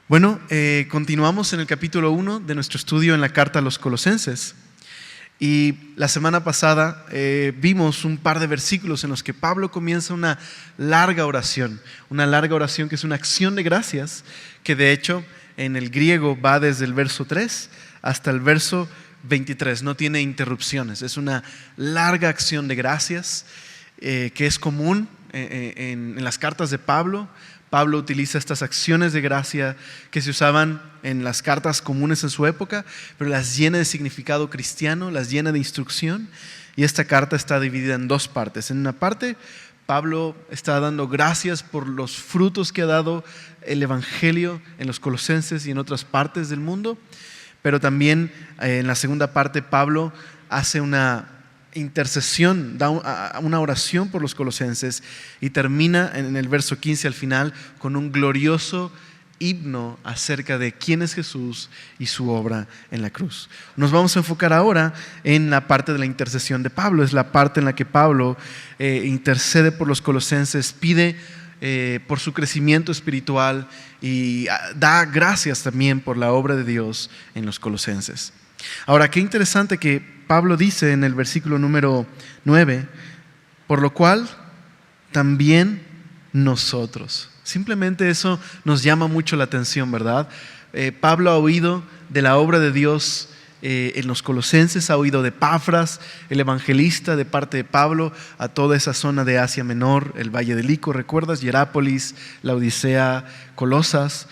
Bueno, continuamos en el capítulo 1 de nuestro estudio en la carta a los Colosenses. Y la semana pasada vimos un par de versículos en los que Pablo comienza una larga oración que es una acción de gracias, que de hecho en el griego va desde el verso 3 hasta el verso 23, no tiene interrupciones, es una larga acción de gracias que es común en las cartas de Pablo. Pablo utiliza estas acciones de gracia que se usaban en las cartas comunes en su época, pero las llena de significado cristiano, las llena de instrucción. Y esta carta está dividida en dos partes. En una parte, Pablo está dando gracias por los frutos que ha dado el Evangelio en los Colosenses y en otras partes del mundo. Pero también en la segunda parte, Pablo hace una intercesión, da una oración por los colosenses y termina en el verso 15 al final con un glorioso himno acerca de quién es Jesús y su obra en la cruz. Nos vamos a enfocar ahora en la parte de la intercesión de Pablo. Es la parte en la que Pablo intercede por los colosenses, pide por su crecimiento espiritual y da gracias también por la obra de Dios en los colosenses. Ahora, qué interesante que Pablo dice en el versículo número 9, por lo cual también nosotros. Simplemente eso nos llama mucho la atención, ¿verdad? Pablo ha oído de la obra de Dios en los colosenses, ha oído de Epafras, el evangelista, de parte de Pablo, a toda esa zona de Asia Menor, el Valle del Lico, ¿recuerdas? Hierápolis, Laodicea, Colosas.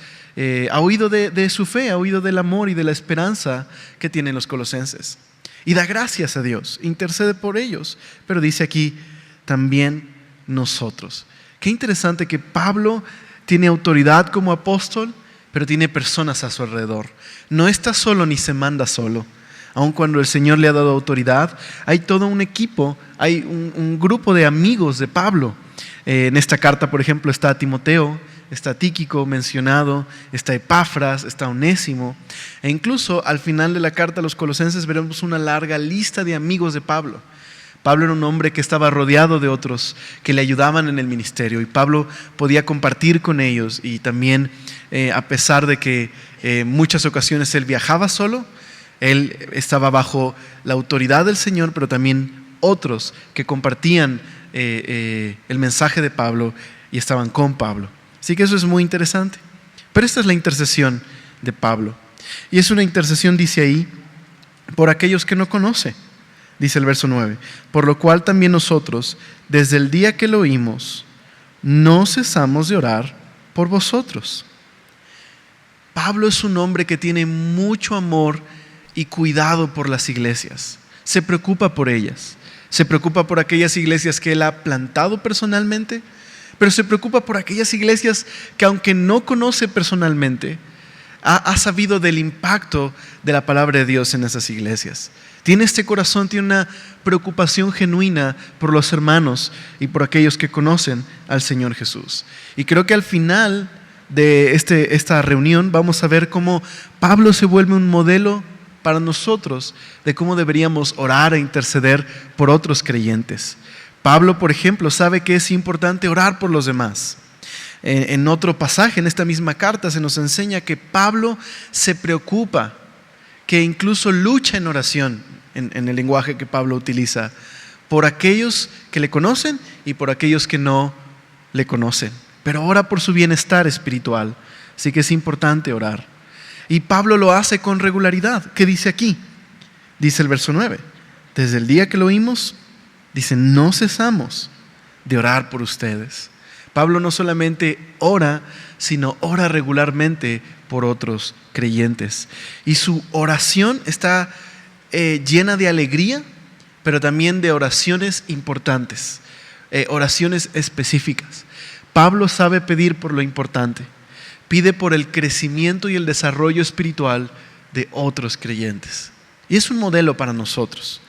Ha oído de su fe, ha oído del amor y de la esperanza que tienen los colosenses. Y da gracias a Dios, intercede por ellos. Pero dice aquí, también nosotros. Qué interesante que Pablo tiene autoridad como apóstol, pero tiene personas a su alrededor. No está solo ni se manda solo. Aun cuando el Señor le ha dado autoridad, hay todo un equipo, hay un grupo de amigos de Pablo. En esta carta, por ejemplo, está Timoteo, está Tíquico mencionado, está Epafras, está Onésimo. E incluso al final de la carta a los colosenses veremos una larga lista de amigos de Pablo. Pablo era un hombre que estaba rodeado de otros que le ayudaban en el ministerio y Pablo podía compartir con ellos y también a pesar de que en muchas ocasiones él viajaba solo, él estaba bajo la autoridad del Señor, pero también otros que compartían el mensaje de Pablo y estaban con Pablo. Así que eso es muy interesante. Pero esta es la intercesión de Pablo. Y es una intercesión, dice ahí, por aquellos que no conoce. Dice el verso 9. Por lo cual también nosotros, desde el día que lo oímos, no cesamos de orar por vosotros. Pablo es un hombre que tiene mucho amor y cuidado por las iglesias. Se preocupa por ellas. Se preocupa por aquellas iglesias que él ha plantado personalmente, pero se preocupa por aquellas iglesias que aunque no conoce personalmente, ha sabido del impacto de la palabra de Dios en esas iglesias. Tiene este corazón, tiene una preocupación genuina por los hermanos y por aquellos que conocen al Señor Jesús. Y creo que al final de esta reunión vamos a ver cómo Pablo se vuelve un modelo para nosotros de cómo deberíamos orar e interceder por otros creyentes. Pablo, por ejemplo, sabe que es importante orar por los demás. En otro pasaje, en esta misma carta, se nos enseña que Pablo se preocupa, que incluso lucha en oración, en el lenguaje que Pablo utiliza, por aquellos que le conocen y por aquellos que no le conocen. Pero ora por su bienestar espiritual. Así que es importante orar. Y Pablo lo hace con regularidad. ¿Qué dice aquí? Dice el verso 9. Desde el día que lo oímos, dice, no cesamos de orar por ustedes. Pablo no solamente ora, sino ora regularmente por otros creyentes. Y su oración está llena de alegría, pero también de oraciones importantes, oraciones específicas. Pablo sabe pedir por lo importante. Pide por el crecimiento y el desarrollo espiritual de otros creyentes. Y es un modelo para nosotros.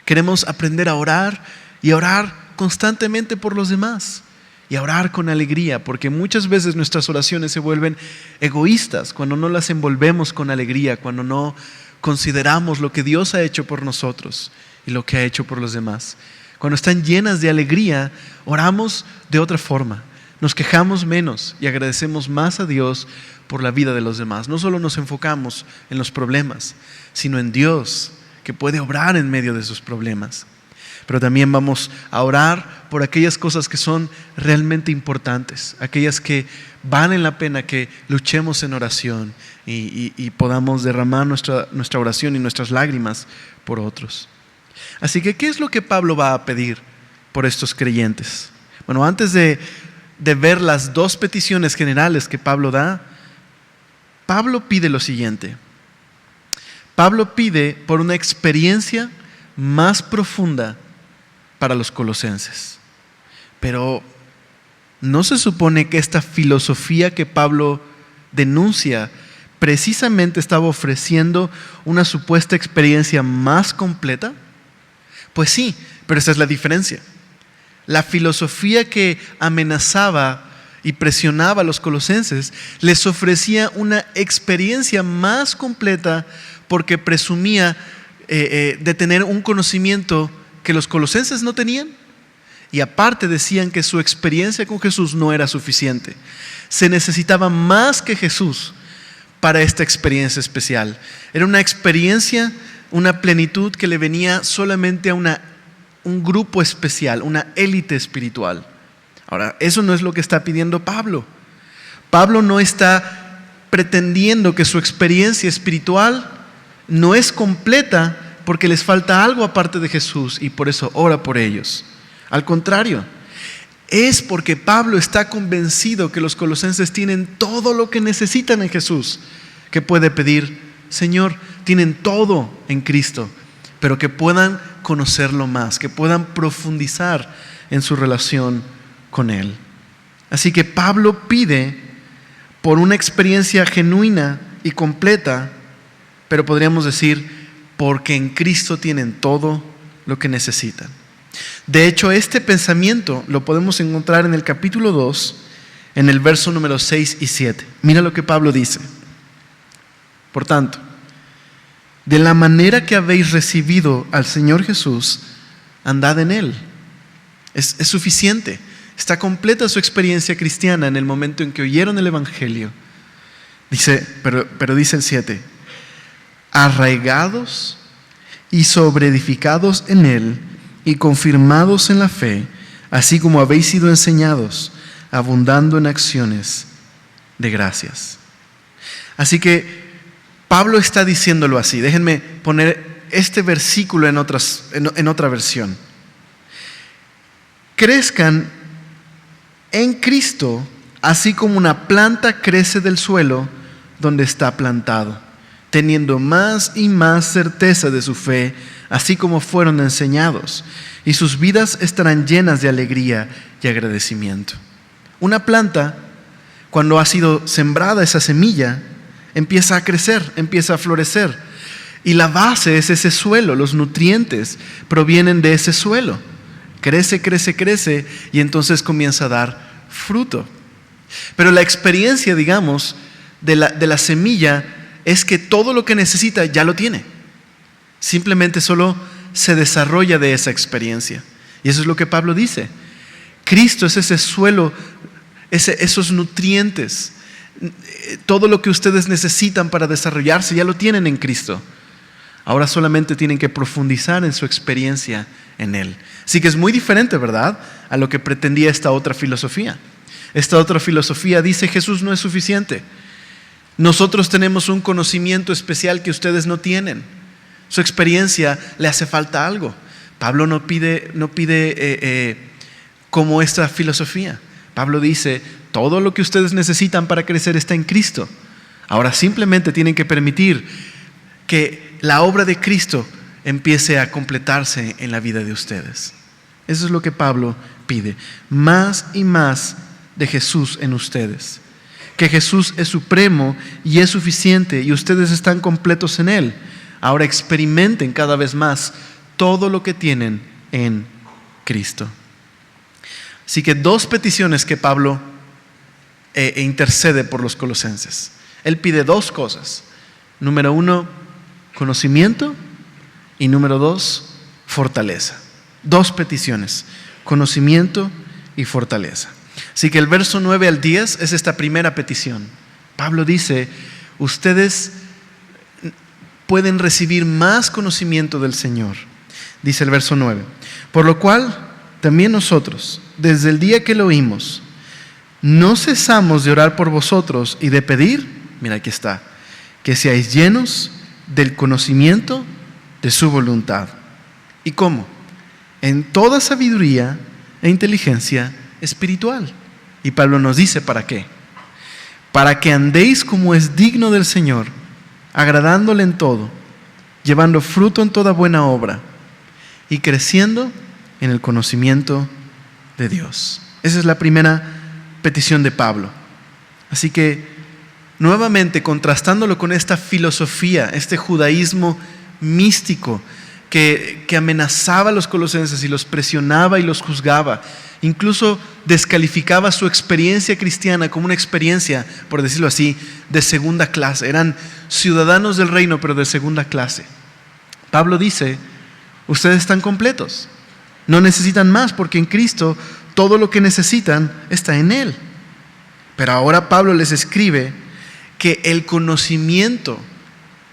Queremos aprender a orar y a orar constantemente por los demás y a orar con alegría, porque muchas veces nuestras oraciones se vuelven egoístas cuando no las envolvemos con alegría, cuando no consideramos lo que Dios ha hecho por nosotros y lo que ha hecho por los demás. Cuando están llenas de alegría, oramos de otra forma. nos quejamos menos y agradecemos más a Dios por la vida de los demás. No solo nos enfocamos en los problemas, sino en Dios, que puede obrar en medio de esos problemas. Pero también vamos a orar por aquellas cosas que son realmente importantes, aquellas que valen la pena que luchemos en oración y podamos derramar nuestra oración y nuestras lágrimas por otros. Así que, ¿qué es lo que Pablo va a pedir por estos creyentes? Bueno, antes de ver las dos peticiones generales que Pablo da, Pablo pide lo siguiente. Pablo pide por una experiencia más profunda para los colosenses. Pero ¿no se supone que esta filosofía que Pablo denuncia precisamente estaba ofreciendo una supuesta experiencia más completa? Pues sí, pero esa es la diferencia. La filosofía que amenazaba y presionaba a los colosenses les ofrecía una experiencia más completa porque presumía de tener un conocimiento que los colosenses no tenían, y aparte decían que su experiencia con Jesús no era suficiente. Se necesitaba más que Jesús para esta experiencia especial. Era una experiencia, una plenitud que le venía solamente a un grupo especial, una élite espiritual. Ahora, eso no es lo que está pidiendo Pablo. Pablo no está pretendiendo que su experiencia espiritual no es completa porque les falta algo aparte de Jesús y por eso ora por ellos. Al contrario, es porque Pablo está convencido que los colosenses tienen todo lo que necesitan en Jesús, que puede pedir: Señor, tienen todo en Cristo, pero que puedan conocerlo más, que puedan profundizar en su relación con Él. Así que Pablo pide por una experiencia genuina y completa, pero podríamos decir, porque en Cristo tienen todo lo que necesitan. De hecho, este pensamiento lo podemos encontrar en el capítulo 2, en el verso número 6 y 7. Mira lo que Pablo dice. Por tanto, de la manera que habéis recibido al Señor Jesús, andad en Él. Es suficiente. Está completa su experiencia cristiana en el momento en que oyeron el Evangelio. Dice, pero dice el 7, arraigados y sobreedificados en Él y confirmados en la fe, así como habéis sido enseñados, abundando en acciones de gracias. Así que Pablo está diciéndolo así. Déjenme poner este versículo en otra versión. Crezcan en Cristo, así como una planta crece del suelo donde está plantado, teniendo más y más certeza de su fe, así como fueron enseñados, y sus vidas estarán llenas de alegría y agradecimiento. Una planta, cuando ha sido sembrada esa semilla, empieza a crecer, empieza a florecer, y la base es ese suelo, los nutrientes provienen de ese suelo. Crece, crece, crece, y entonces comienza a dar fruto. Pero la experiencia, digamos, de la semilla es que todo lo que necesita ya lo tiene. Simplemente solo se desarrolla de esa experiencia. Y eso es lo que Pablo dice. Cristo es ese suelo, esos nutrientes. Todo lo que ustedes necesitan para desarrollarse ya lo tienen en Cristo. Ahora solamente tienen que profundizar en su experiencia en Él. Así que es muy diferente, ¿verdad?, a lo que pretendía esta otra filosofía. Esta otra filosofía dice: Jesús no es suficiente. Nosotros tenemos un conocimiento especial que ustedes no tienen. Su experiencia le hace falta algo. Pablo no pide como esta filosofía. Pablo dice: todo lo que ustedes necesitan para crecer está en Cristo. Ahora simplemente tienen que permitir que la obra de Cristo empiece a completarse en la vida de ustedes. Eso es lo que Pablo pide. Más y más de Jesús en ustedes. Que Jesús es supremo y es suficiente y ustedes están completos en Él. Ahora experimenten cada vez más todo lo que tienen en Cristo. Así que dos peticiones que Pablo intercede por los colosenses. Él pide dos cosas. Número 1, conocimiento, y número 2, fortaleza. Dos peticiones: conocimiento y fortaleza. Así que el verso 9 al 10 es esta primera petición. Pablo dice, ustedes pueden recibir más conocimiento del Señor. Dice el verso 9, por lo cual también nosotros, desde el día que lo oímos, no cesamos de orar por vosotros y de pedir, mira aquí está, que seáis llenos del conocimiento de su voluntad. ¿Y cómo? En toda sabiduría e inteligencia espiritual. Y Pablo nos dice, ¿para qué? Para que andéis como es digno del Señor, agradándole en todo, llevando fruto en toda buena obra y creciendo en el conocimiento de Dios. Esa es la primera petición de Pablo. Así que, nuevamente, contrastándolo con esta filosofía, este judaísmo místico que amenazaba a los colosenses y los presionaba y los juzgaba, incluso descalificaba su experiencia cristiana como una experiencia, por decirlo así, de segunda clase. Eran ciudadanos del reino, pero de segunda clase. Pablo dice, ustedes están completos, no necesitan más, porque en Cristo todo lo que necesitan está en Él. Pero ahora Pablo les escribe que el conocimiento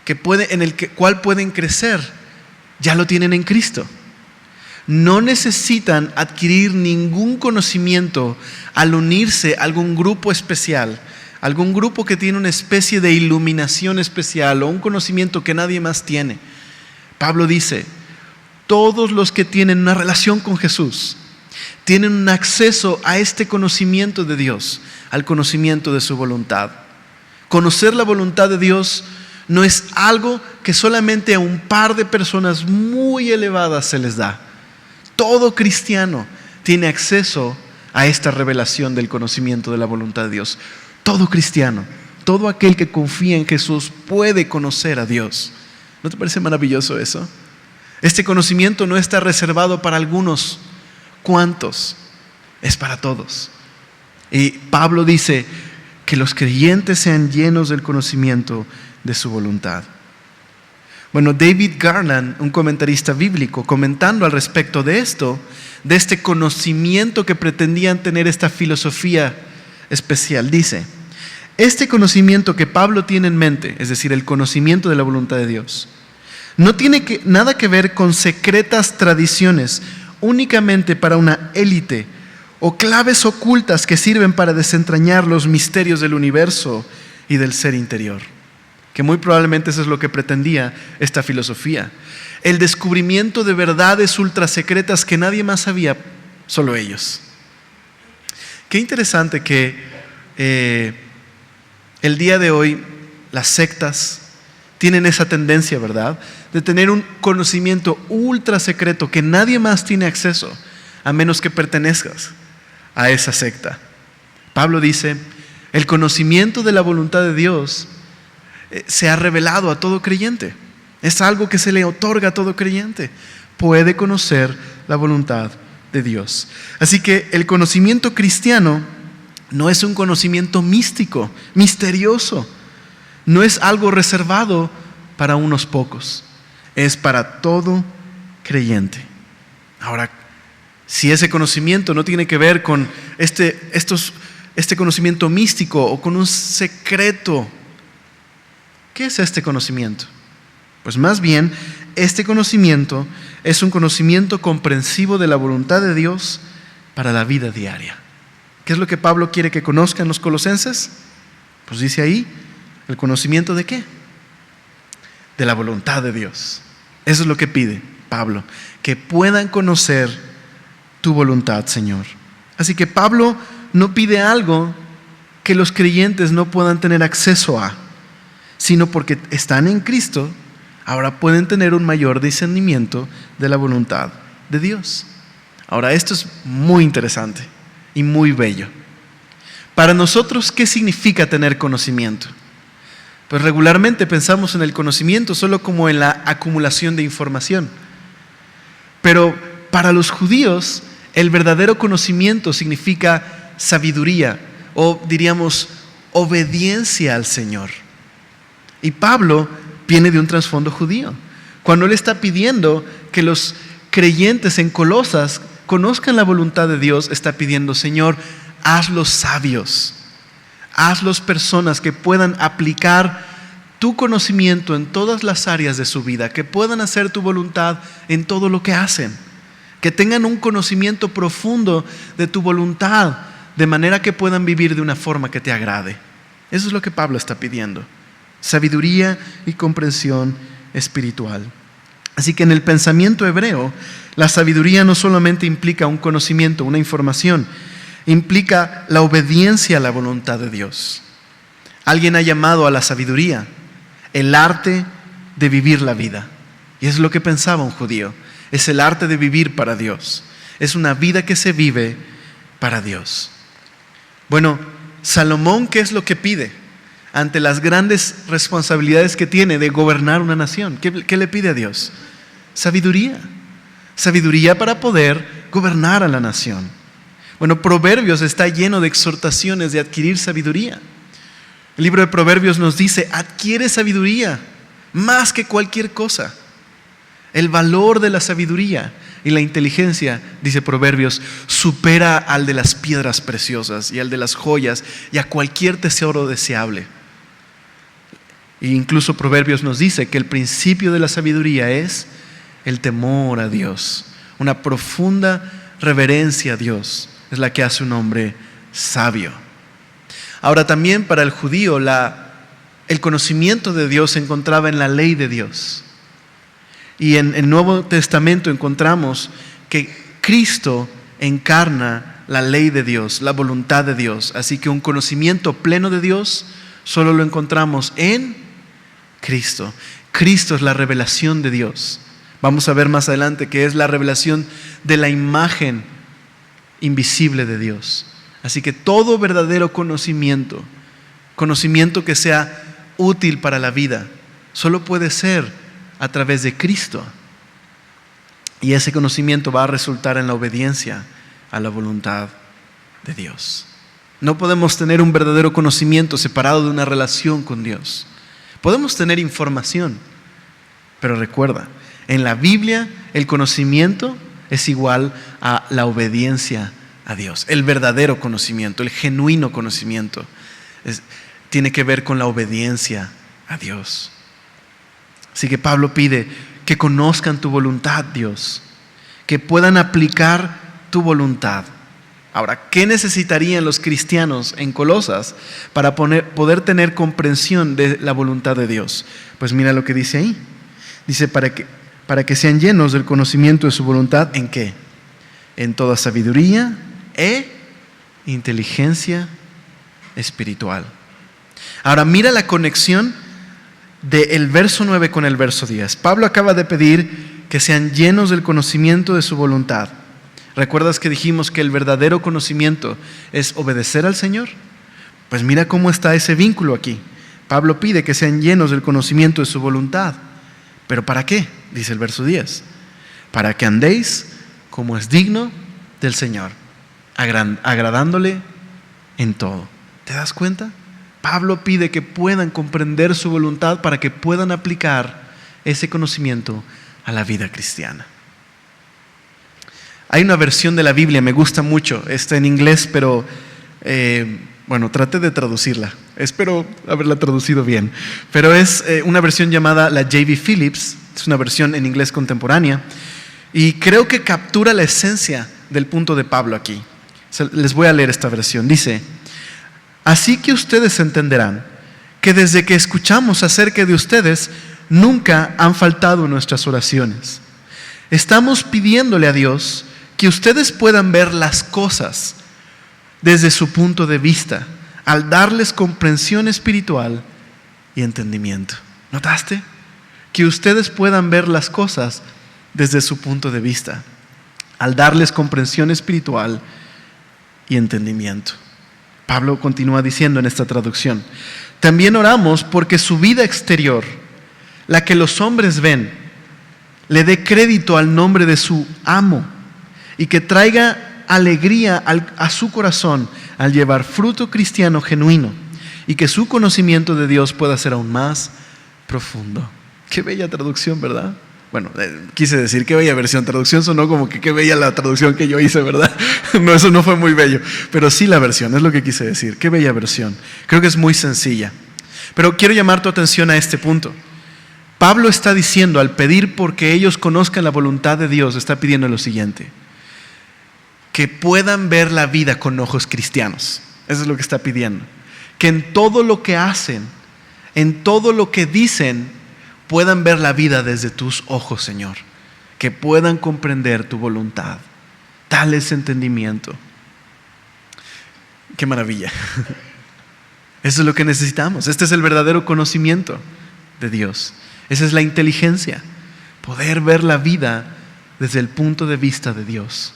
en el cual pueden crecer, ya lo tienen en Cristo. No necesitan adquirir ningún conocimiento al unirse a algún grupo especial, algún grupo que tiene una especie de iluminación especial o un conocimiento que nadie más tiene. Pablo dice, todos los que tienen una relación con Jesús tienen un acceso a este conocimiento de Dios, al conocimiento de su voluntad. Conocer la voluntad de Dios no es algo que solamente a un par de personas muy elevadas se les da. Todo cristiano tiene acceso a esta revelación del conocimiento de la voluntad de Dios. Todo cristiano, todo aquel que confía en Jesús puede conocer a Dios. ¿No te parece maravilloso eso? Este conocimiento no está reservado para algunos cuantos, es para todos. Y Pablo dice que los creyentes sean llenos del conocimiento de su voluntad. Bueno, David Garland, un comentarista bíblico, comentando al respecto de esto, de este conocimiento que pretendían tener esta filosofía especial, dice, este conocimiento que Pablo tiene en mente, es decir, el conocimiento de la voluntad de Dios, no tiene nada que ver con secretas tradiciones únicamente para una élite o claves ocultas que sirven para desentrañar los misterios del universo y del ser interior. Que muy probablemente eso es lo que pretendía esta filosofía. El descubrimiento de verdades ultra secretas que nadie más sabía, solo ellos. Qué interesante que el día de hoy las sectas tienen esa tendencia, ¿verdad?, de tener un conocimiento ultra secreto que nadie más tiene acceso, a menos que pertenezcas a esa secta. Pablo dice, el conocimiento de la voluntad de Dios se ha revelado a todo creyente. Es algo que se le otorga a todo creyente. Puede conocer la voluntad de Dios. Así que el conocimiento cristiano no es un conocimiento místico, misterioso. No es algo reservado para unos pocos. Es para todo creyente. Ahora, si ese conocimiento no tiene que ver con este conocimiento místico o con un secreto, ¿qué es este conocimiento? Pues más bien, este conocimiento es un conocimiento comprensivo de la voluntad de Dios para la vida diaria. ¿Qué es lo que Pablo quiere que conozcan los colosenses? Pues dice ahí, ¿el conocimiento de qué? De la voluntad de Dios. Eso es lo que pide Pablo, que puedan conocer tu voluntad, Señor. Así que Pablo no pide algo que los creyentes no puedan tener acceso a, sino porque están en Cristo, ahora pueden tener un mayor discernimiento de la voluntad de Dios. Ahora, esto es muy interesante y muy bello. Para nosotros, ¿qué significa tener conocimiento? Pues regularmente pensamos en el conocimiento solo como en la acumulación de información. Pero para los judíos, el verdadero conocimiento significa sabiduría, o diríamos obediencia al Señor. Y Pablo viene de un trasfondo judío. Cuando él está pidiendo que los creyentes en Colosas conozcan la voluntad de Dios, está pidiendo, Señor, hazlos sabios, hazlos personas que puedan aplicar tu conocimiento en todas las áreas de su vida, que puedan hacer tu voluntad en todo lo que hacen, que tengan un conocimiento profundo de tu voluntad, de manera que puedan vivir de una forma que te agrade. Eso es lo que Pablo está pidiendo: sabiduría y comprensión espiritual. Así que en el pensamiento hebreo, la sabiduría no solamente implica un conocimiento, una información, implica la obediencia a la voluntad de Dios. Alguien ha llamado a la sabiduría el arte de vivir la vida. Y es lo que pensaba un judío. Es el arte de vivir para Dios. Es una vida que se vive para Dios. Bueno, Salomón, ¿qué es lo que pide ante las grandes responsabilidades que tiene de gobernar una nación? ¿Qué le pide a Dios? Sabiduría. Sabiduría para poder gobernar a la nación. Bueno, Proverbios está lleno de exhortaciones de adquirir sabiduría. El libro de Proverbios nos dice: adquiere sabiduría más que cualquier cosa. El valor de la sabiduría y la inteligencia, dice Proverbios, supera al de las piedras preciosas y al de las joyas y a cualquier tesoro deseable. E incluso Proverbios nos dice que el principio de la sabiduría es el temor a Dios. Una profunda reverencia a Dios es la que hace un hombre sabio. Ahora, también para el judío el conocimiento de Dios se encontraba en la ley de Dios. Y en el Nuevo Testamento encontramos que Cristo encarna la ley de Dios, la voluntad de Dios. Así que un conocimiento pleno de Dios solo lo encontramos en Cristo. Cristo es la revelación de Dios. Vamos a ver más adelante que es la revelación de la imagen invisible de Dios. Así que todo verdadero conocimiento que sea útil para la vida, solo puede ser a través de Cristo. Y ese conocimiento va a resultar en la obediencia a la voluntad de Dios. No podemos tener un verdadero conocimiento separado de una relación con Dios. Podemos tener información, pero recuerda, en la Biblia el conocimiento es igual a la obediencia a Dios. El verdadero conocimiento, el genuino conocimiento, tiene que ver con la obediencia a Dios. Así que Pablo pide que conozcan tu voluntad, Dios, que puedan aplicar tu voluntad. Ahora, ¿qué necesitarían los cristianos en Colosas para poder tener comprensión de la voluntad de Dios? Pues mira lo que dice ahí. Dice, para que sean llenos del conocimiento de su voluntad, ¿en qué? En toda sabiduría e inteligencia espiritual. Ahora mira la conexión del verso 9 con el verso 10. Pablo acaba de pedir que sean llenos del conocimiento de su voluntad. ¿Recuerdas que dijimos que el verdadero conocimiento es obedecer al Señor? Pues mira cómo está ese vínculo aquí. Pablo pide que sean llenos del conocimiento de su voluntad. ¿Pero para qué? Dice el verso 10. Para que andéis como es digno del Señor, agradándole en todo. ¿Te das cuenta? Pablo pide que puedan comprender su voluntad para que puedan aplicar ese conocimiento a la vida cristiana. Hay una versión de la Biblia, me gusta mucho, está en inglés, pero traté de traducirla. Espero haberla traducido bien. Pero es una versión llamada la J.B. Phillips, es una versión en inglés contemporánea, y creo que captura la esencia del punto de Pablo aquí. Les voy a leer esta versión. Dice: así que ustedes entenderán que desde que escuchamos acerca de ustedes, nunca han faltado nuestras oraciones. Estamos pidiéndole a Dios que ustedes puedan ver las cosas desde su punto de vista, al darles comprensión espiritual y entendimiento. ¿Notaste? Que ustedes puedan ver las cosas desde su punto de vista, al darles comprensión espiritual y entendimiento. Pablo continúa diciendo en esta traducción: también oramos porque su vida exterior, la que los hombres ven, le dé crédito al nombre de su amo y que traiga alegría a su corazón al llevar fruto cristiano genuino, y que su conocimiento de Dios pueda ser aún más profundo. Qué bella traducción, ¿verdad? Bueno, quise decir qué bella versión. Traducción sonó como que qué bella la traducción que yo hice, ¿verdad? No, eso no fue muy bello. Pero sí la versión, es lo que quise decir. Qué bella versión. Creo que es muy sencilla. Pero quiero llamar tu atención a este punto. Pablo está diciendo, al pedir porque ellos conozcan la voluntad de Dios, está pidiendo lo siguiente: que puedan ver la vida con ojos cristianos. Eso es lo que está pidiendo. Que en todo lo que hacen, en todo lo que dicen, puedan ver la vida desde tus ojos, Señor. Que puedan comprender tu voluntad. Dale ese entendimiento. Qué maravilla. Eso es lo que necesitamos. Este es el verdadero conocimiento de Dios. Esa es la inteligencia. Poder ver la vida desde el punto de vista de Dios.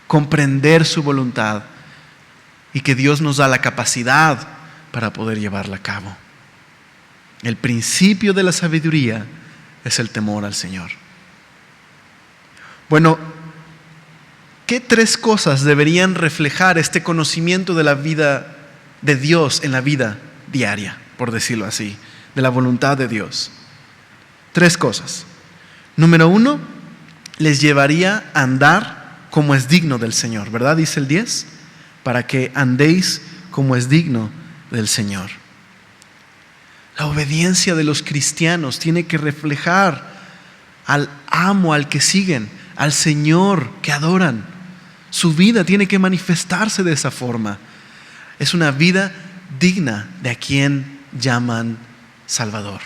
Comprender su voluntad. Y que Dios nos da la capacidad para poder llevarla a cabo. El principio de la sabiduría es el temor al Señor. Bueno, ¿qué tres cosas deberían reflejar este conocimiento de la vida de Dios en la vida diaria, por decirlo así, de la voluntad de Dios? Tres cosas. Número 1, les llevaría a andar como es digno del Señor, ¿verdad? Dice el 10, para que andéis como es digno del Señor. La obediencia de los cristianos tiene que reflejar al amo al que siguen, al Señor que adoran. Su vida tiene que manifestarse de esa forma. Es una vida digna de a quien llaman Salvador.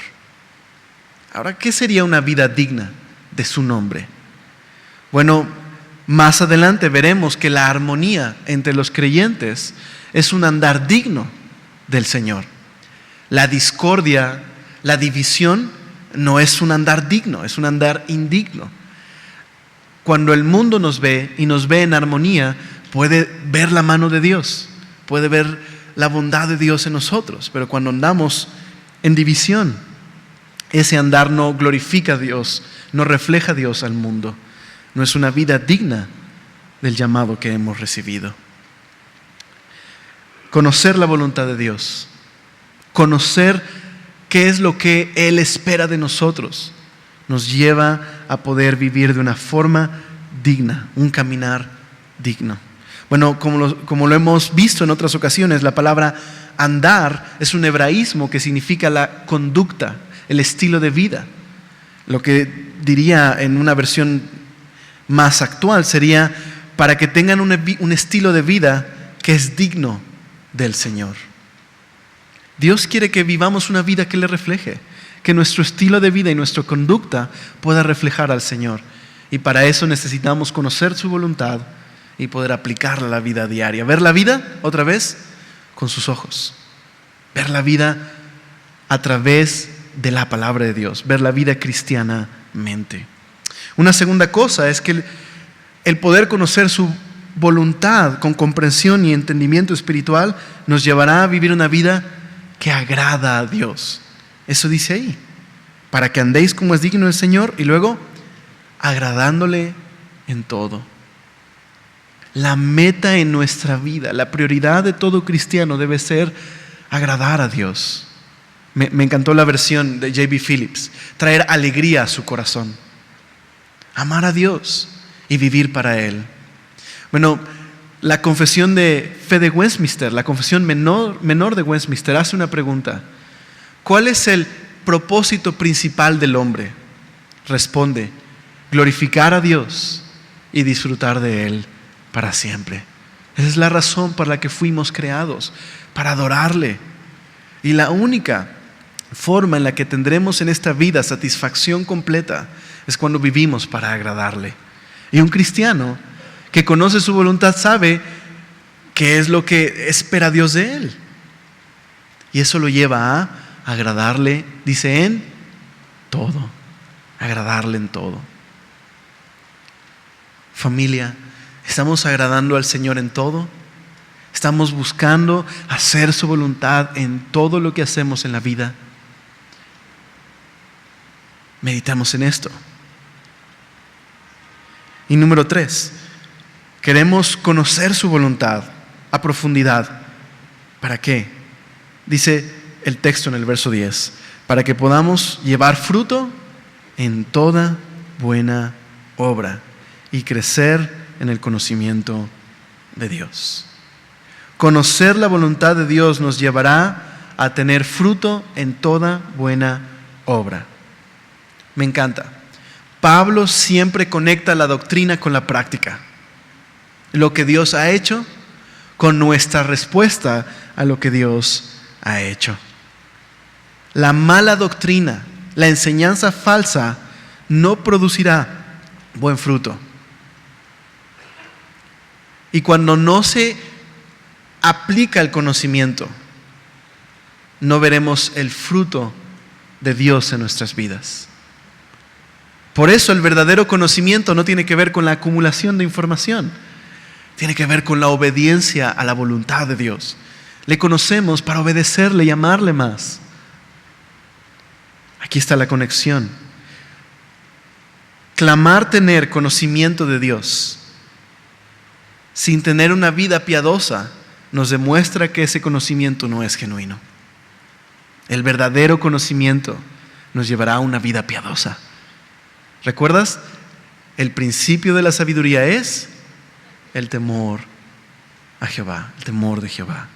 Ahora, ¿qué sería una vida digna de su nombre? Bueno, más adelante veremos que la armonía entre los creyentes es un andar digno del Señor. La discordia, la división, no es un andar digno, es un andar indigno. Cuando el mundo nos ve y nos ve en armonía, puede ver la mano de Dios, puede ver la bondad de Dios en nosotros. Pero cuando andamos en división, ese andar no glorifica a Dios, no refleja a Dios al mundo. No es una vida digna del llamado que hemos recibido. Conocer la voluntad de Dios. Conocer qué es lo que Él espera de nosotros nos lleva a poder vivir de una forma digna, un caminar digno. Bueno, como lo hemos visto en otras ocasiones, la palabra andar es un hebraísmo que significa la conducta, el estilo de vida. Lo que diría en una versión más actual sería para que tengan un estilo de vida que es digno del Señor. Dios quiere que vivamos una vida que le refleje, que nuestro estilo de vida y nuestra conducta pueda reflejar al Señor. Y para eso necesitamos conocer su voluntad y poder aplicarla a la vida diaria. Ver la vida, otra vez, con sus ojos. Ver la vida a través de la palabra de Dios. Ver la vida cristianamente. Una segunda cosa es que el poder conocer su voluntad con comprensión y entendimiento espiritual nos llevará a vivir una vida que agrada a Dios. Eso dice ahí, para que andéis como es digno del Señor y luego agradándole en todo. La meta en nuestra vida, la prioridad de todo cristiano debe ser agradar a Dios. Me encantó la versión de J.B. Phillips, traer alegría a su corazón, amar a Dios y vivir para Él. Bueno, la confesión de fe de Westminster, la confesión menor de Westminster, hace una pregunta: ¿cuál es el propósito principal del hombre? Responde: glorificar a Dios y disfrutar de Él para siempre. Esa es la razón por la que fuimos creados, para adorarle. Y la única forma en la que tendremos en esta vida satisfacción completa es cuando vivimos para agradarle. Y un cristiano que conoce su voluntad sabe qué es lo que espera Dios de él. Y eso lo lleva a agradarle, dice, en todo. Agradarle en todo. Familia, ¿estamos agradando al Señor en todo? ¿Estamos buscando hacer su voluntad en todo lo que hacemos en la vida? Meditamos en esto. Y número 3, queremos conocer su voluntad a profundidad. ¿Para qué? Dice el texto en el verso 10, para que podamos llevar fruto en toda buena obra y crecer en el conocimiento de Dios. Conocer la voluntad de Dios nos llevará a tener fruto en toda buena obra. Me encanta. Pablo siempre conecta la doctrina con la práctica. Lo que Dios ha hecho con nuestra respuesta a lo que Dios ha hecho. La mala doctrina, la enseñanza falsa, no producirá buen fruto. Y cuando no se aplica el conocimiento, no veremos el fruto de Dios en nuestras vidas. Por eso el verdadero conocimiento no tiene que ver con la acumulación de información, tiene que ver con la obediencia a la voluntad de Dios. Le conocemos para obedecerle y amarle más. Aquí está la conexión. Clamar tener conocimiento de Dios sin tener una vida piadosa nos demuestra que ese conocimiento no es genuino. El verdadero conocimiento nos llevará a una vida piadosa. ¿Recuerdas? El principio de la sabiduría es el temor a Jehová, el temor de Jehová.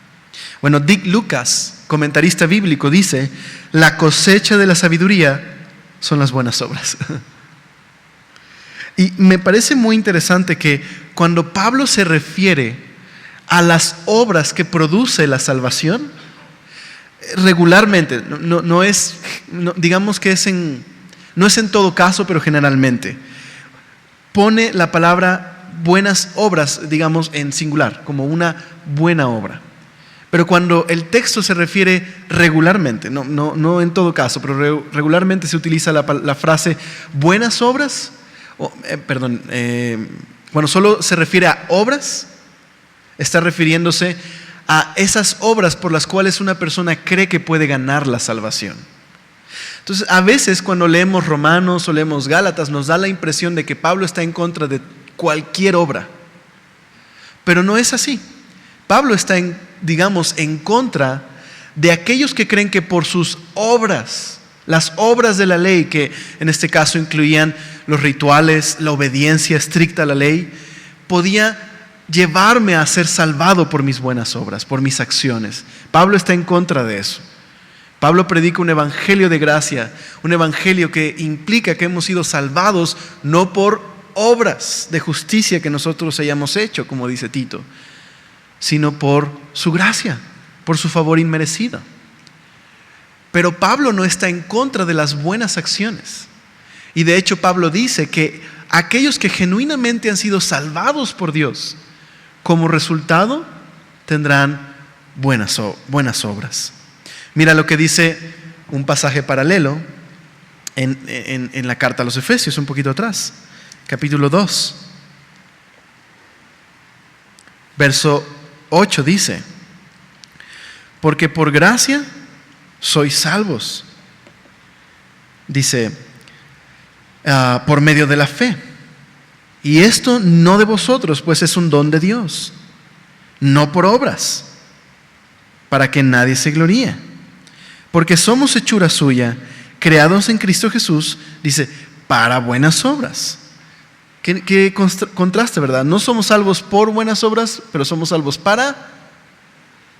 Bueno, Dick Lucas, comentarista bíblico, dice: la cosecha de la sabiduría son las buenas obras. Y me parece muy interesante que cuando Pablo se refiere a las obras que produce la salvación, regularmente, no es en todo caso, pero generalmente, pone la palabra buenas obras, digamos, en singular, como una buena obra. Pero cuando el texto se refiere regularmente, no en todo caso, pero regularmente se utiliza la frase buenas obras, cuando solo se refiere a obras, está refiriéndose a esas obras por las cuales una persona cree que puede ganar la salvación. Entonces, a veces cuando leemos Romanos o leemos Gálatas, nos da la impresión de que Pablo está en contra de cualquier obra. Pero no es así. Pablo está en contra de aquellos que creen que por sus obras, las obras de la ley, que en este caso incluían los rituales, la obediencia estricta a la ley, podía llevarme a ser salvado por mis buenas obras, por mis acciones. Pablo está en contra de eso. Pablo predica un evangelio de gracia, un evangelio que implica que hemos sido salvados no por obras de justicia que nosotros hayamos hecho, como dice Tito, sino por su gracia, por su favor inmerecido. Pero Pablo no está en contra de las buenas acciones. Y de hecho Pablo dice que aquellos que genuinamente han sido salvados por Dios, como resultado tendrán buenas obras. Mira lo que dice un pasaje paralelo en la carta a los Efesios, un poquito atrás, capítulo 2, verso 8 dice: porque por gracia sois salvos, dice, por medio de la fe. Y esto no de vosotros, pues es un don de Dios, no por obras, para que nadie se gloríe. Porque somos hechura suya, creados en Cristo Jesús, dice, para buenas obras. ¿Qué contraste, verdad? No somos salvos por buenas obras, pero somos salvos para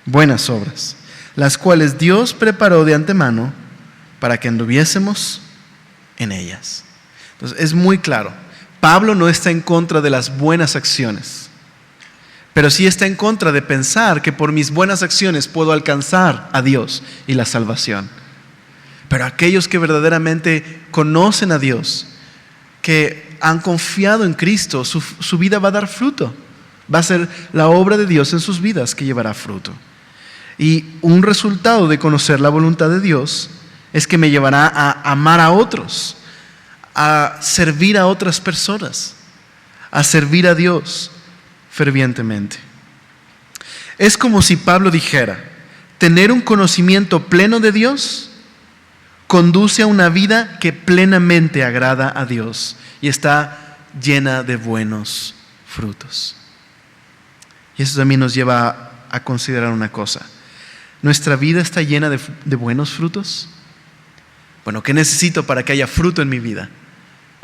buenas obras, las cuales Dios preparó de antemano para que anduviésemos en ellas. Entonces es muy claro, Pablo no está en contra de las buenas acciones, pero sí está en contra de pensar que por mis buenas acciones puedo alcanzar a Dios y la salvación. Pero aquellos que verdaderamente conocen a Dios, que han confiado en Cristo, su vida va a dar fruto. Va a ser la obra de Dios en sus vidas que llevará fruto. Y un resultado de conocer la voluntad de Dios es que me llevará a amar a otros, a servir a otras personas, a servir a Dios fervientemente. Es como si Pablo dijera: tener un conocimiento pleno de Dios conduce a una vida que plenamente agrada a Dios y está llena de buenos frutos. Y eso también nos lleva a considerar una cosa: ¿nuestra vida está llena de buenos frutos? Bueno, ¿qué necesito para que haya fruto en mi vida?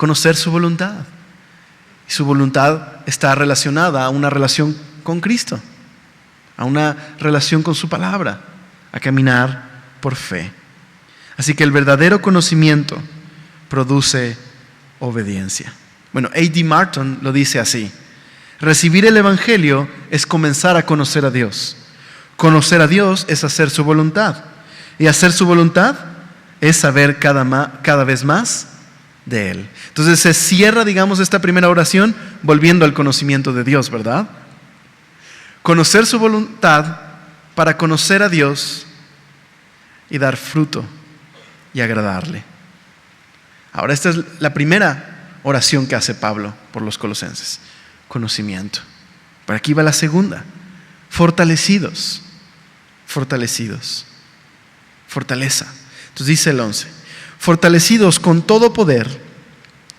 conocer su voluntad. Y su voluntad está relacionada a una relación con Cristo, a una relación con su palabra, a caminar por fe. Así que el verdadero conocimiento produce obediencia. Bueno, A.D. Martin lo dice así: recibir el Evangelio es comenzar a conocer a Dios. Conocer a Dios es hacer su voluntad. Y hacer su voluntad es saber cada vez más de Él. Entonces se cierra, digamos, esta primera oración volviendo al conocimiento de Dios, ¿verdad? Conocer su voluntad para conocer a Dios y dar fruto y agradarle. Ahora, esta es la primera oración que hace Pablo por los colosenses: conocimiento. Por aquí va la segunda: fortalecidos. Fortalecidos. Fortaleza. Entonces dice el 11: fortalecidos con todo poder,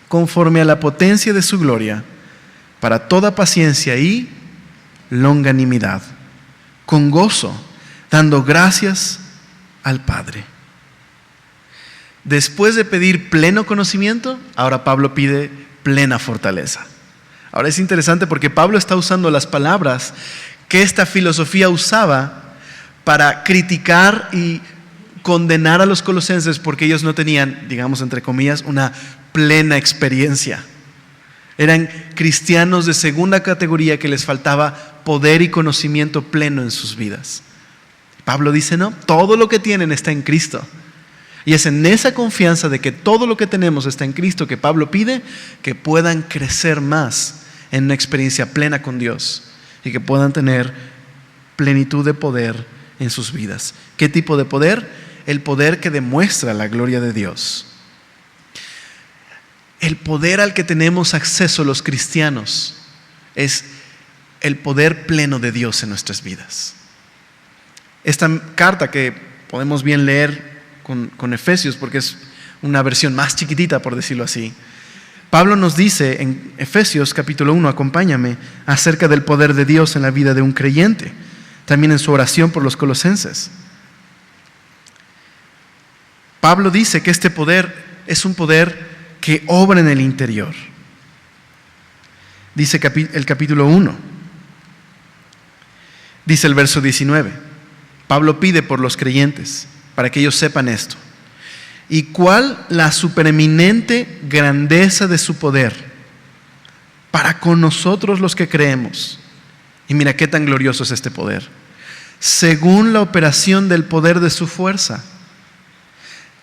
conforme a la potencia de su gloria, para toda paciencia y longanimidad, con gozo, dando gracias al Padre. Después de pedir pleno conocimiento, ahora Pablo pide plena fortaleza. Ahora es interesante porque Pablo está usando las palabras que esta filosofía usaba para criticar y condenar a los colosenses porque ellos no tenían, digamos entre comillas, una plena experiencia. Eran cristianos de segunda categoría que les faltaba poder y conocimiento pleno en sus vidas. Pablo dice: no, todo lo que tienen está en Cristo. Y es en esa confianza de que todo lo que tenemos está en Cristo que Pablo pide que puedan crecer más en una experiencia plena con Dios y que puedan tener plenitud de poder en sus vidas. ¿Qué tipo de poder? El poder que demuestra la gloria de Dios. El poder al que tenemos acceso los cristianos es el poder pleno de Dios en nuestras vidas. Esta carta que podemos bien leer con Efesios, porque es una versión más chiquitita, por decirlo así. Pablo nos dice en Efesios capítulo 1, acompáñame, acerca del poder de Dios en la vida de un creyente, también en su oración por los colosenses. Pablo dice que este poder es un poder que obra en el interior. Dice el capítulo 1, dice el verso 19, Pablo pide por los creyentes, para que ellos sepan esto. ¿Y cuál la supereminente grandeza de su poder para con nosotros los que creemos? Y mira qué tan glorioso es este poder. Según la operación del poder de su fuerza.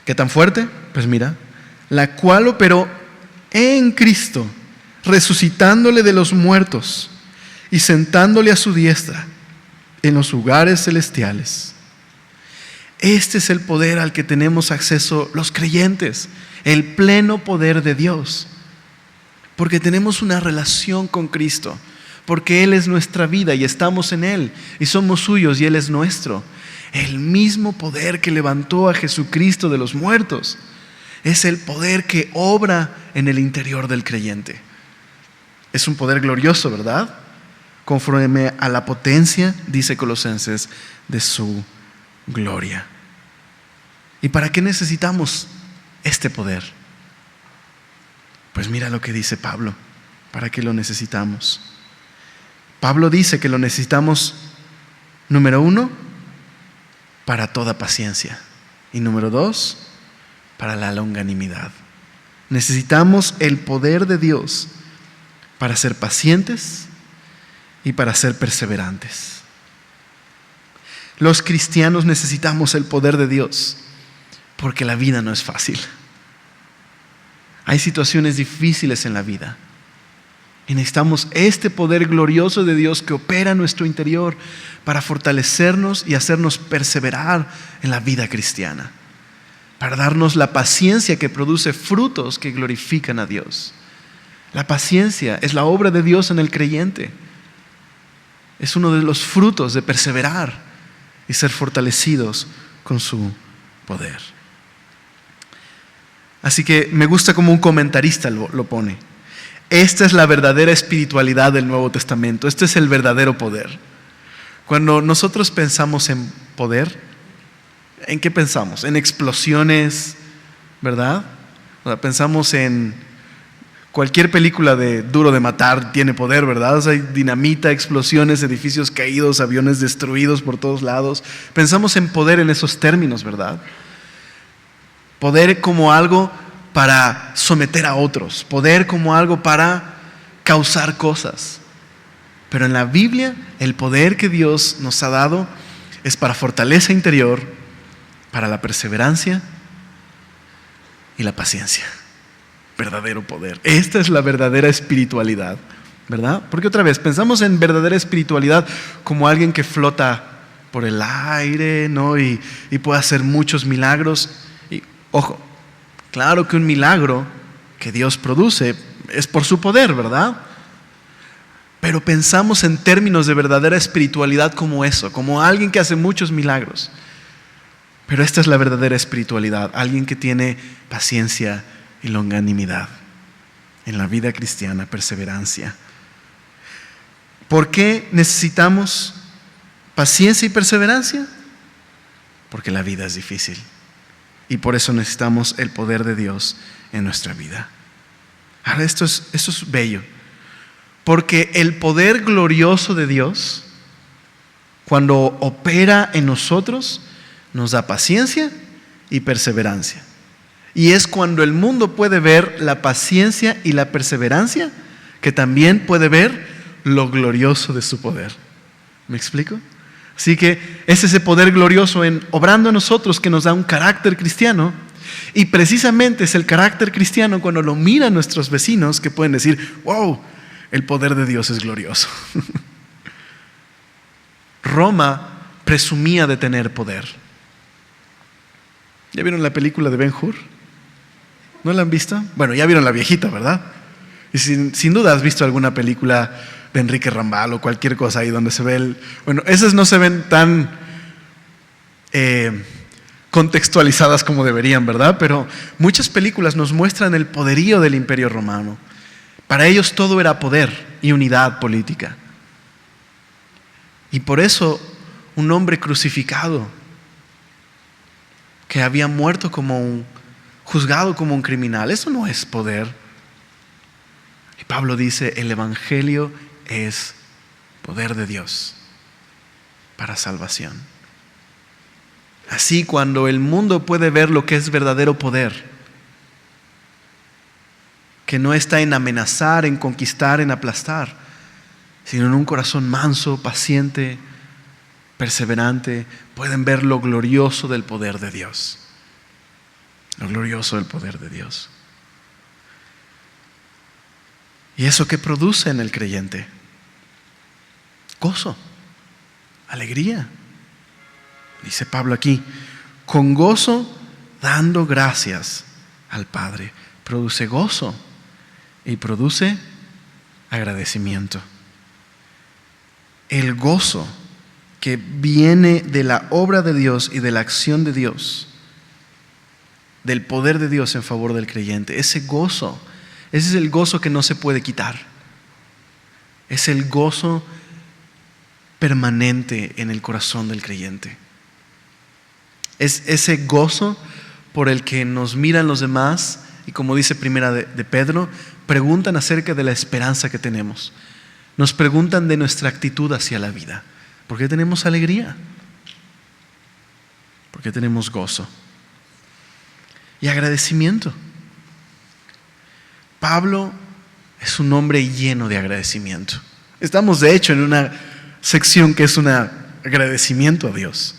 ¿Qué tan fuerte? Pues mira, la cual operó en Cristo, resucitándole de los muertos y sentándole a su diestra en los lugares celestiales. Este es el poder al que tenemos acceso los creyentes, el pleno poder de Dios, porque tenemos una relación con Cristo, porque Él es nuestra vida y estamos en Él y somos suyos y Él es nuestro. El mismo poder que levantó a Jesucristo de los muertos es el poder que obra en el interior del creyente. Es un poder glorioso, ¿verdad? Conforme a la potencia, dice Colosenses, de su gloria. ¿Y para qué necesitamos este poder? Pues mira lo que dice Pablo. ¿Para qué lo necesitamos? Pablo dice que lo necesitamos, número 1, para toda paciencia. Y número 2, para la longanimidad. Necesitamos el poder de Dios para ser pacientes y para ser perseverantes. Los cristianos necesitamos el poder de Dios porque la vida no es fácil. Hay situaciones difíciles en la vida y necesitamos este poder glorioso de Dios que opera en nuestro interior para fortalecernos y hacernos perseverar en la vida cristiana, para darnos la paciencia que produce frutos que glorifican a Dios. La paciencia es la obra de Dios en el creyente. Es uno de los frutos de perseverar y ser fortalecidos con su poder. Así que me gusta como un comentarista lo pone. Esta es la verdadera espiritualidad del Nuevo Testamento. Este es el verdadero poder. Cuando nosotros pensamos en poder, ¿en qué pensamos? En explosiones, ¿verdad? O sea, pensamos en Cualquier película de Duro de Matar tiene poder, ¿verdad? O sea, hay dinamita, explosiones, edificios caídos, aviones destruidos por todos lados. Pensamos en poder en esos términos, ¿verdad? Poder como algo para someter a otros, poder como algo para causar cosas. Pero en la Biblia, el poder que Dios nos ha dado es para fortaleza interior, para la perseverancia y la paciencia. Verdadero poder. Esta es la verdadera espiritualidad, ¿verdad? Porque otra vez, pensamos en verdadera espiritualidad como alguien que flota por el aire, ¿no? Y puede hacer muchos milagros. Y ojo, claro que un milagro que Dios produce es por su poder, ¿verdad? Pero pensamos en términos de verdadera espiritualidad como eso, como alguien que hace muchos milagros. Pero esta es la verdadera espiritualidad, alguien que tiene paciencia y longanimidad en la vida cristiana, perseverancia. ¿Por qué necesitamos paciencia y perseverancia? Porque la vida es difícil y por eso necesitamos el poder de Dios en nuestra vida. Ahora esto es bello, porque el poder glorioso de Dios, cuando opera en nosotros, nos da paciencia y perseverancia. Y es cuando el mundo puede ver la paciencia y la perseverancia que también puede ver lo glorioso de su poder. ¿Me explico? Así que es ese poder glorioso obrando en nosotros que nos da un carácter cristiano. Y precisamente es el carácter cristiano cuando lo miran nuestros vecinos que pueden decir, wow, el poder de Dios es glorioso. Roma presumía de tener poder. ¿Ya vieron la película de Ben-Hur? ¿No la han visto? Bueno, ya vieron la viejita, ¿verdad? Y sin duda has visto alguna película de Enrique Rambal o cualquier cosa ahí donde se ve bueno, esas no se ven tan contextualizadas como deberían, ¿verdad? Pero muchas películas nos muestran el poderío del Imperio Romano. Para ellos todo era poder y unidad política. Y por eso un hombre crucificado que había muerto juzgado como un criminal, eso no es poder. Y Pablo dice, el evangelio es poder de Dios para salvación. Así, cuando el mundo puede ver lo que es verdadero poder, que no está en amenazar, en conquistar, en aplastar, sino en un corazón manso, paciente, perseverante, pueden ver lo glorioso del poder de Dios. Lo glorioso del poder de Dios. ¿Y eso qué produce en el creyente? Gozo, alegría. Dice Pablo aquí, con gozo dando gracias al Padre. Produce gozo y produce agradecimiento. El gozo que viene de la obra de Dios y de la acción de Dios, del poder de Dios en favor del creyente, ese gozo, ese es el gozo que no se puede quitar. Es el gozo permanente en el corazón del creyente. Es ese gozo por el que nos miran los demás y, como dice primera de Pedro, preguntan acerca de la esperanza que tenemos. Nos preguntan de nuestra actitud hacia la vida. ¿Por qué tenemos alegría? ¿Por qué tenemos gozo? Y agradecimiento. Pablo es un hombre lleno de agradecimiento. Estamos de hecho en una sección que es un agradecimiento a Dios.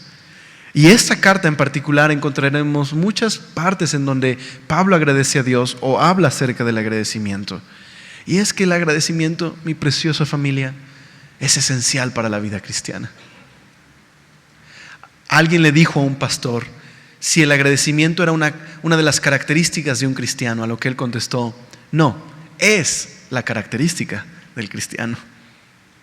Y esta carta en particular encontraremos muchas partes en donde Pablo agradece a Dios o habla acerca del agradecimiento. Y es que el agradecimiento, mi preciosa familia, es esencial para la vida cristiana. Alguien le dijo a un pastor si el agradecimiento era una de las características de un cristiano, a lo que él contestó, no, es la característica del cristiano.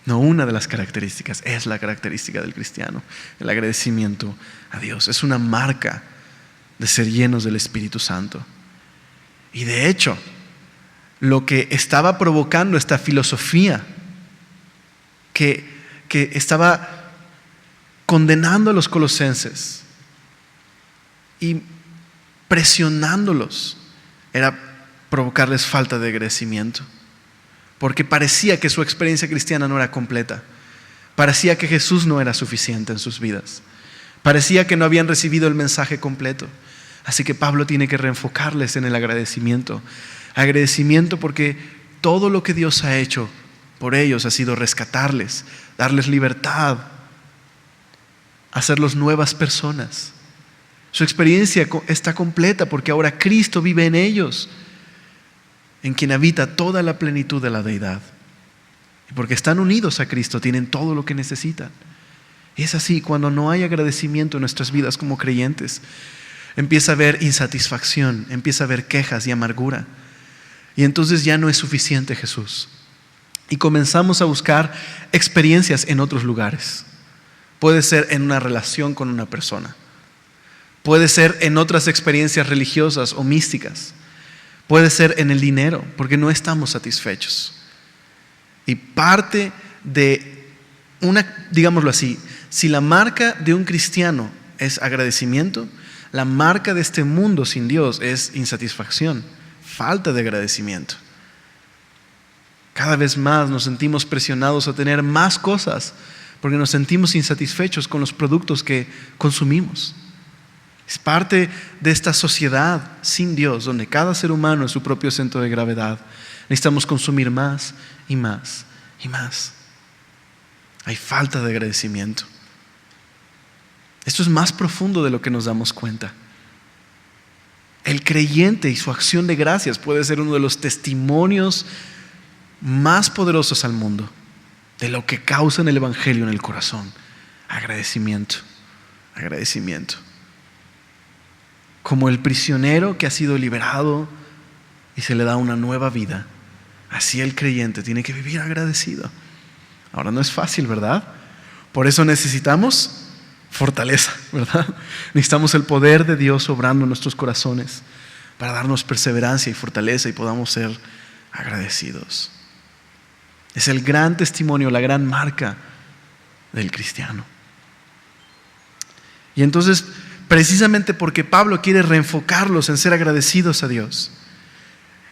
No una de las características, es la característica del cristiano. El agradecimiento a Dios es una marca de ser llenos del Espíritu Santo. Y de hecho, lo que estaba provocando esta filosofía que estaba condenando a los colosenses y presionándolos era provocarles falta de agradecimiento, porque parecía que su experiencia cristiana no era completa. Parecía que Jesús no era suficiente en sus vidas. Parecía que no habían recibido el mensaje completo. Así que Pablo tiene que reenfocarles en el agradecimiento. Agradecimiento porque todo lo que Dios ha hecho por ellos ha sido rescatarles, darles libertad, hacerlos nuevas personas. Su experiencia está completa porque ahora Cristo vive en ellos, en quien habita toda la plenitud de la deidad. Y porque están unidos a Cristo, tienen todo lo que necesitan. Y es así, cuando no hay agradecimiento en nuestras vidas como creyentes, empieza a haber insatisfacción, empieza a haber quejas y amargura. Y entonces ya no es suficiente Jesús. Y comenzamos a buscar experiencias en otros lugares. Puede ser en una relación con una persona. Puede ser en otras experiencias religiosas o místicas. Puede ser en el dinero, porque no estamos satisfechos. Y parte de digámoslo así, si la marca de un cristiano es agradecimiento, la marca de este mundo sin Dios es insatisfacción, falta de agradecimiento. Cada vez más nos sentimos presionados a tener más cosas porque nos sentimos insatisfechos con los productos que consumimos. Es parte de esta sociedad sin Dios, donde cada ser humano es su propio centro de gravedad. Necesitamos consumir más y más y más. Hay falta de agradecimiento. Esto es más profundo de lo que nos damos cuenta. El creyente y su acción de gracias puede ser uno de los testimonios más poderosos al mundo de lo que causa en el Evangelio en el corazón. Agradecimiento, agradecimiento. Como el prisionero que ha sido liberado y se le da una nueva vida, así el creyente tiene que vivir agradecido. Ahora no es fácil, ¿verdad? Por eso necesitamos fortaleza, ¿verdad? Necesitamos el poder de Dios obrando en nuestros corazones para darnos perseverancia y fortaleza y podamos ser agradecidos. Es el gran testimonio, la gran marca del cristiano. Y entonces, precisamente porque Pablo quiere reenfocarlos en ser agradecidos a Dios,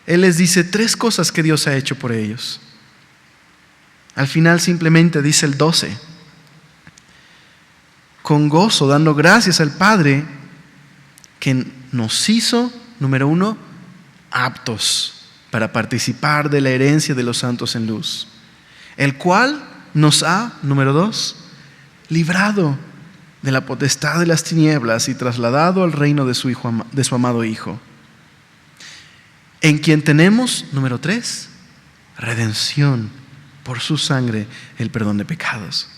él les dice 3 cosas que Dios ha hecho por ellos. Al final simplemente dice el 12: con gozo, dando gracias al Padre que nos hizo, número 1, aptos para participar de la herencia de los santos en luz, el cual nos ha, número 2, librado de la potestad de las tinieblas y trasladado al reino de su amado Hijo, en quien tenemos, número 3, redención por su sangre, el perdón de pecados.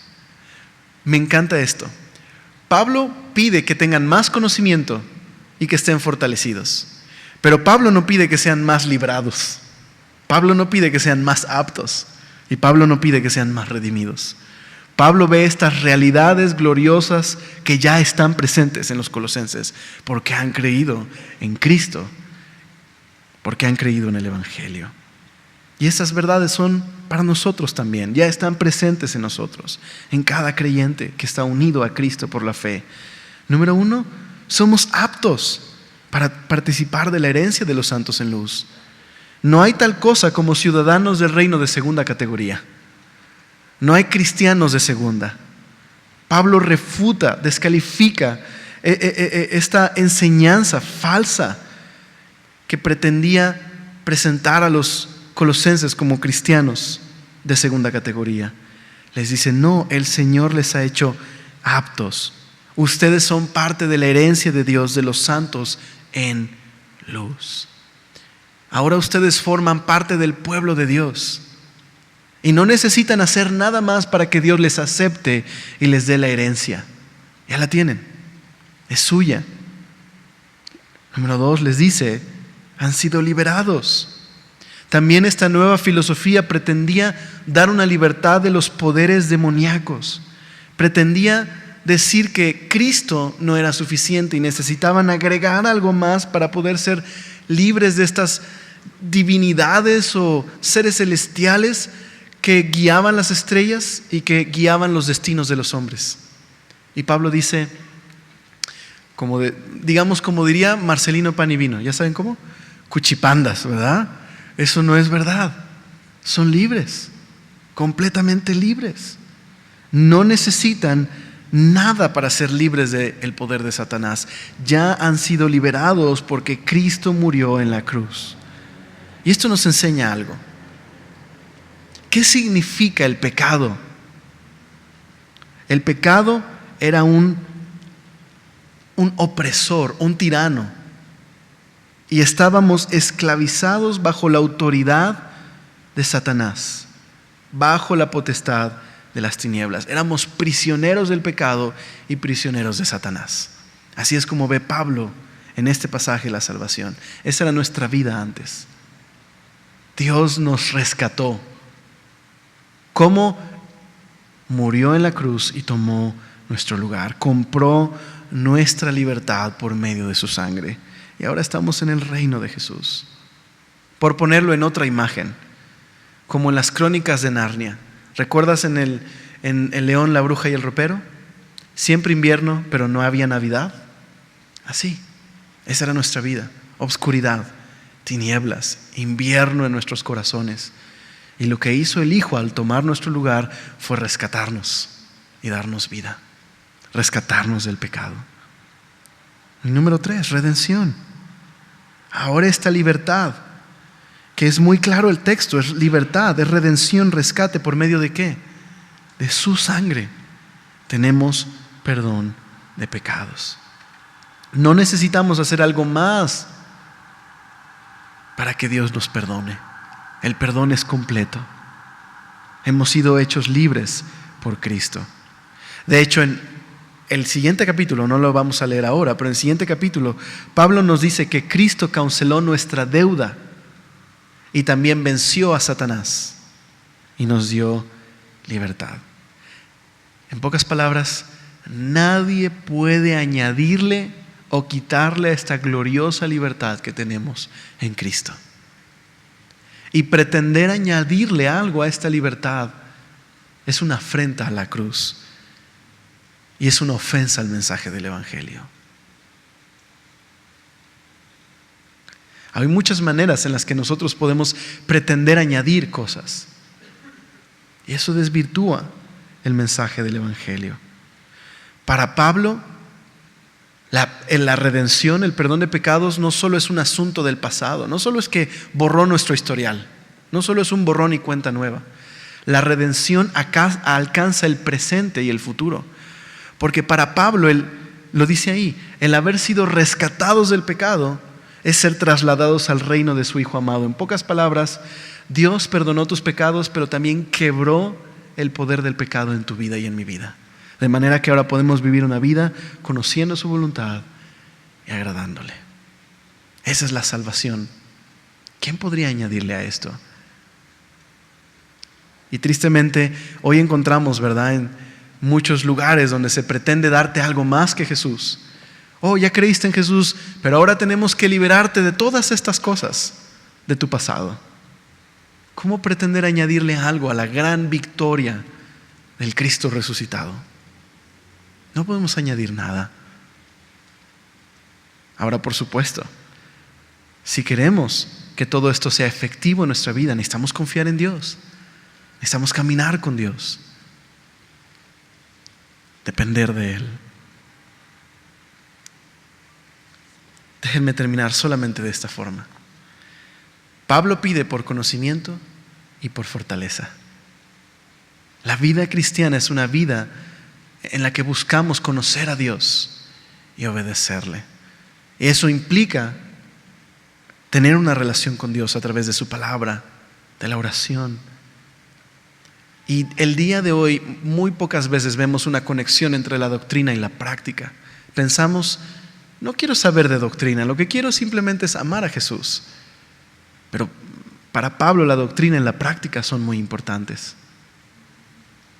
Me encanta esto. Pablo pide que tengan más conocimiento y que estén fortalecidos. Pero Pablo no pide que sean más librados. Pablo no pide que sean más aptos. Y Pablo no pide que sean más redimidos. Pablo ve estas realidades gloriosas que ya están presentes en los colosenses porque han creído en Cristo, porque han creído en el Evangelio. Y esas verdades son para nosotros también, ya están presentes en nosotros, en cada creyente que está unido a Cristo por la fe. Número 1, somos aptos para participar de la herencia de los santos en luz. No hay tal cosa como ciudadanos del reino de segunda categoría. No hay cristianos de segunda. Pablo refuta, descalifica esta enseñanza falsa que pretendía presentar a los colosenses como cristianos de segunda categoría. Les dice: no, el Señor les ha hecho aptos. Ustedes son parte de la herencia de Dios, de los santos en luz. Ahora ustedes forman parte del pueblo de Dios y no necesitan hacer nada más para que Dios les acepte y les dé la herencia. Ya la tienen, es suya. Número 2, les dice: han sido liberados. También esta nueva filosofía pretendía dar una libertad de los poderes demoníacos. Pretendía decir que Cristo no era suficiente y necesitaban agregar algo más para poder ser libres de estas divinidades o seres celestiales que guiaban las estrellas y que guiaban los destinos de los hombres. Y Pablo dice, como diría Marcelino Pan y Vino, ¿ya saben cómo? cuchipandas, ¿verdad? Eso no es verdad. Son libres, completamente libres. No necesitan nada para ser libres del poder de Satanás. Ya han sido liberados porque Cristo murió en la cruz. Y esto nos enseña algo. ¿Qué significa el pecado? El pecado era un opresor, un tirano. Y estábamos esclavizados bajo la autoridad de Satanás, bajo la potestad de las tinieblas. Éramos prisioneros del pecado y prisioneros de Satanás. Así es como ve Pablo en este pasaje la salvación. Esa era nuestra vida antes. Dios nos rescató. ¿Cómo? Murió en la cruz y tomó nuestro lugar. Compró nuestra libertad por medio de su sangre. Y ahora estamos en el reino de Jesús. Por ponerlo en otra imagen, como en las crónicas de Narnia. ¿Recuerdas en el león, la bruja y el ropero? Siempre invierno, pero no había Navidad. Así, esa era nuestra vida. Obscuridad, tinieblas, invierno en nuestros corazones. Y lo que hizo el Hijo al tomar nuestro lugar fue rescatarnos y darnos vida. Rescatarnos del pecado. Y número 3, redención. Ahora esta libertad, que es muy claro el texto, es libertad, es redención, rescate, ¿por medio de qué? De su sangre. Tenemos perdón de pecados. No necesitamos hacer algo más para que Dios nos perdone. El perdón es completo. Hemos sido hechos libres por Cristo. De hecho, en el siguiente capítulo, no lo vamos a leer ahora, pero en el siguiente capítulo, Pablo nos dice que Cristo canceló nuestra deuda y también venció a Satanás y nos dio libertad. En pocas palabras, nadie puede añadirle o quitarle a esta gloriosa libertad que tenemos en Cristo. Y pretender añadirle algo a esta libertad es una afrenta a la cruz y es una ofensa al mensaje del Evangelio. Hay muchas maneras en las que nosotros podemos pretender añadir cosas y eso desvirtúa el mensaje del Evangelio. Para Pablo, la redención, el perdón de pecados no solo es un asunto del pasado, no solo es que borró nuestro historial, no solo es un borrón y cuenta nueva. La redención alcanza el presente y el futuro, porque para Pablo, él lo dice ahí, el haber sido rescatados del pecado es ser trasladados al reino de su Hijo amado. En pocas palabras, Dios perdonó tus pecados, pero también quebró el poder del pecado en tu vida y en mi vida. De manera que ahora podemos vivir una vida conociendo su voluntad y agradándole. Esa es la salvación. ¿Quién podría añadirle a esto? Y tristemente hoy encontramos, ¿verdad?, en muchos lugares donde se pretende darte algo más que Jesús. Oh, ya creíste en Jesús, pero ahora tenemos que liberarte de todas estas cosas de tu pasado. ¿Cómo pretender añadirle algo a la gran victoria del Cristo resucitado? No podemos añadir nada. Ahora, por supuesto, si queremos que todo esto sea efectivo en nuestra vida, necesitamos confiar en Dios. Necesitamos caminar con Dios. Depender de Él. Déjenme terminar solamente de esta forma. Pablo pide por conocimiento y por fortaleza. La vida cristiana es una vida en la que buscamos conocer a Dios y obedecerle. Y eso implica tener una relación con Dios a través de su palabra, de la oración. Y el día de hoy muy pocas veces vemos una conexión entre la doctrina y la práctica. Pensamos, no quiero saber de doctrina, lo que quiero simplemente es amar a Jesús. Pero para Pablo la doctrina y la práctica son muy importantes.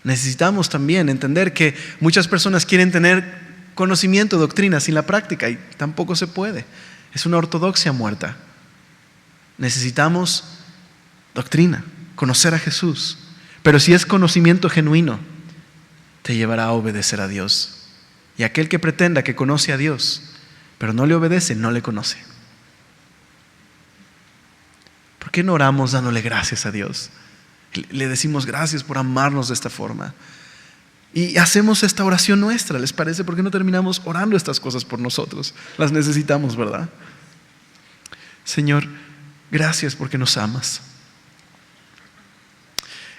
Necesitamos también entender que muchas personas quieren tener conocimiento de doctrina sin la práctica y tampoco se puede. Es una ortodoxia muerta. Necesitamos doctrina, conocer a Jesús. Pero si es conocimiento genuino, te llevará a obedecer a Dios. Y aquel que pretenda que conoce a Dios, pero no le obedece, no le conoce. qué no oramos dándole gracias a Dios? Le decimos gracias por amarnos de esta forma. Y hacemos esta oración nuestra, ¿les parece? ¿Por qué no terminamos orando estas cosas por nosotros? Las necesitamos, ¿verdad? Señor, gracias porque nos amas.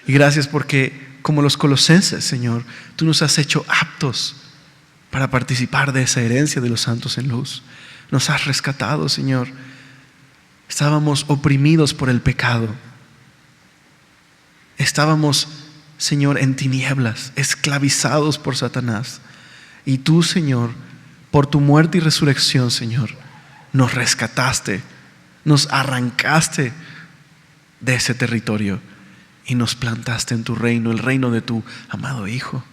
Y gracias porque, como los colosenses, Señor, tú nos has hecho aptos para participar de esa herencia de los santos en luz. Nos has rescatado, Señor. Estábamos oprimidos por el pecado. Estábamos, Señor, en tinieblas, esclavizados por Satanás. Y tú, Señor, por tu muerte y resurrección, Señor, nos rescataste, nos arrancaste de ese territorio y nos plantaste en tu reino, el reino de tu amado Hijo.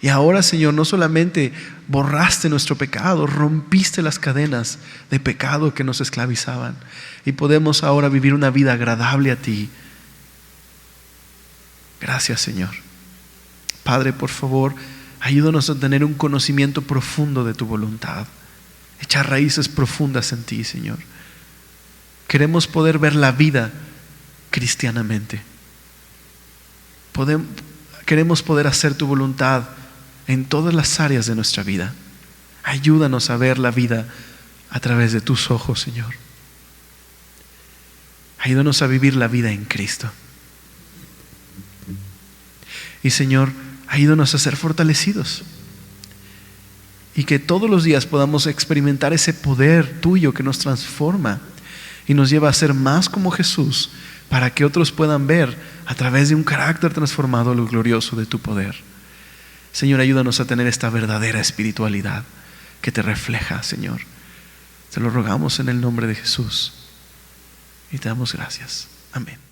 Y ahora, Señor, no solamente borraste nuestro pecado, rompiste las cadenas de pecado que nos esclavizaban, y podemos ahora vivir una vida agradable a ti. Gracias, Señor. Padre, por favor, ayúdanos a tener un conocimiento profundo de tu voluntad, echar raíces profundas en ti, Señor. Queremos poder ver la vida cristianamente. Queremos poder hacer tu voluntad en todas las áreas de nuestra vida. Ayúdanos a ver la vida a través de tus ojos, Señor. Ayúdanos a vivir la vida en Cristo. Y, Señor, ayúdanos a ser fortalecidos. Y que todos los días podamos experimentar ese poder tuyo que nos transforma y nos lleva a ser más como Jesús, para que otros puedan ver a través de un carácter transformado lo glorioso de tu poder. Señor, ayúdanos a tener esta verdadera espiritualidad que te refleja, Señor. Te lo rogamos en el nombre de Jesús y te damos gracias. Amén.